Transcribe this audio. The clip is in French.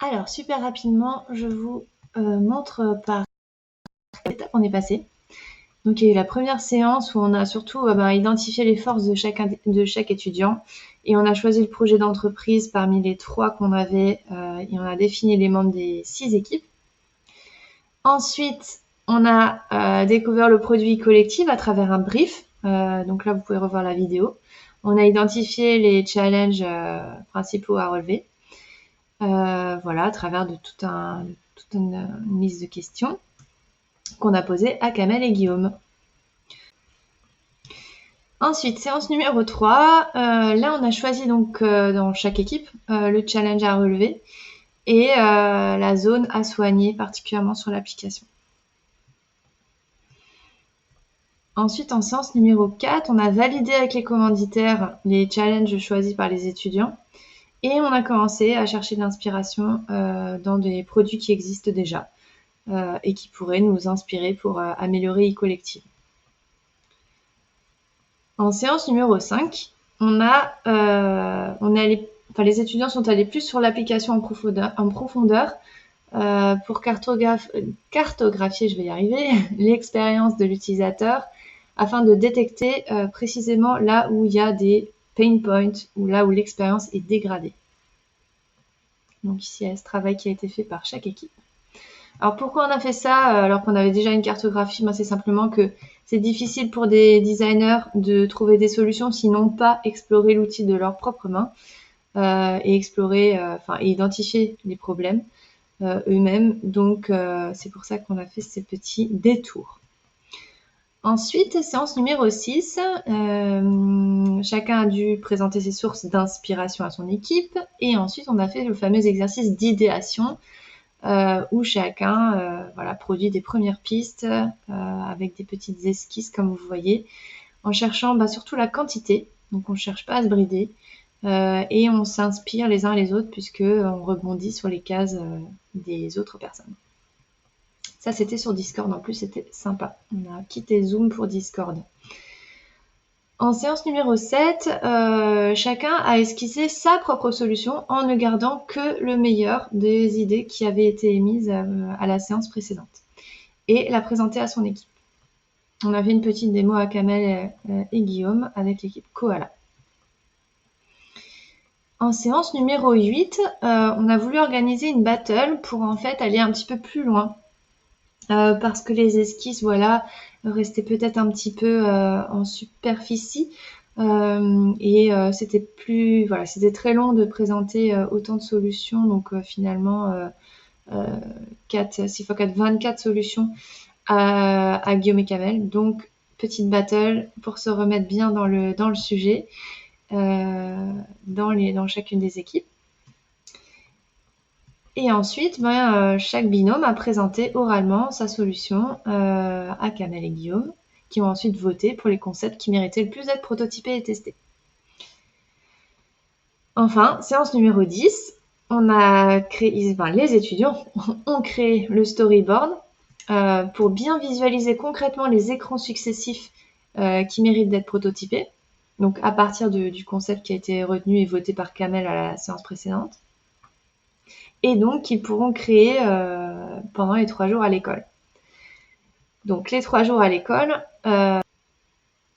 Alors, super rapidement, je vous montre par quelle étape on est passé. Donc, il y a eu la première séance où on a surtout identifié les forces de chaque étudiant et on a choisi le projet d'entreprise parmi les 3 qu'on avait et on a défini les membres des 6 équipes. Ensuite, on a découvert le produit collectif à travers un brief. Donc là, vous pouvez revoir la vidéo. On a identifié les challenges principaux à relever. Voilà, à travers de toute une liste de questions qu'on a posées à Kamel et Guillaume. Ensuite, séance numéro 3. Là, on a choisi donc dans chaque équipe le challenge à relever et la zone à soigner, particulièrement sur l'application. Ensuite, en séance numéro 4, on a validé avec les commanditaires les challenges choisis par les étudiants et on a commencé à chercher de l'inspiration dans des produits qui existent déjà et qui pourraient nous inspirer pour améliorer e-collective. En séance numéro 5, les étudiants sont allés plus sur l'application en profondeur pour cartographier, je vais y arriver, l'expérience de l'utilisateur afin de détecter précisément là où il y a des pain points ou là où l'expérience est dégradée. Donc ici, il y a ce travail qui a été fait par chaque équipe. Alors pourquoi on a fait ça alors qu'on avait déjà une cartographie? C'est simplement que c'est difficile pour des designers de trouver des solutions s'ils n'ont pas exploré l'outil de leurs propres mains et identifier les problèmes eux-mêmes. Donc c'est pour ça qu'on a fait ces petits détours. Ensuite, séance numéro 6, chacun a dû présenter ses sources d'inspiration à son équipe et ensuite on a fait le fameux exercice d'idéation où chacun produit des premières pistes avec des petites esquisses comme vous voyez, en cherchant surtout la quantité, donc on ne cherche pas à se brider, et on s'inspire les uns les autres puisqu'on rebondit sur les cases des autres personnes. Ça c'était sur Discord, en plus c'était sympa, on a quitté Zoom pour Discord. En séance numéro 7, chacun a esquissé sa propre solution en ne gardant que le meilleur des idées qui avaient été émises à la séance précédente et l'a présenter à son équipe. On avait une petite démo à Kamel et Guillaume avec l'équipe Koala. En séance numéro 8, on a voulu organiser une battle pour en fait aller un petit peu plus loin. Parce que les esquisses, restaient peut-être un petit peu en superficie c'était très long de présenter autant de solutions, donc finalement 6x4, 24 solutions à Guillaume et Kamel. Donc petite battle pour se remettre bien dans le sujet dans chacune des équipes. Et ensuite, chaque binôme a présenté oralement sa solution à Kamel et Guillaume, qui ont ensuite voté pour les concepts qui méritaient le plus d'être prototypés et testés. Enfin, séance numéro 10, les étudiants ont créé le storyboard pour bien visualiser concrètement les écrans successifs qui méritent d'être prototypés, donc à partir du concept qui a été retenu et voté par Kamel à la séance précédente. Et donc qu'ils pourront créer pendant les 3 jours à l'école. Donc les 3 jours à l'école,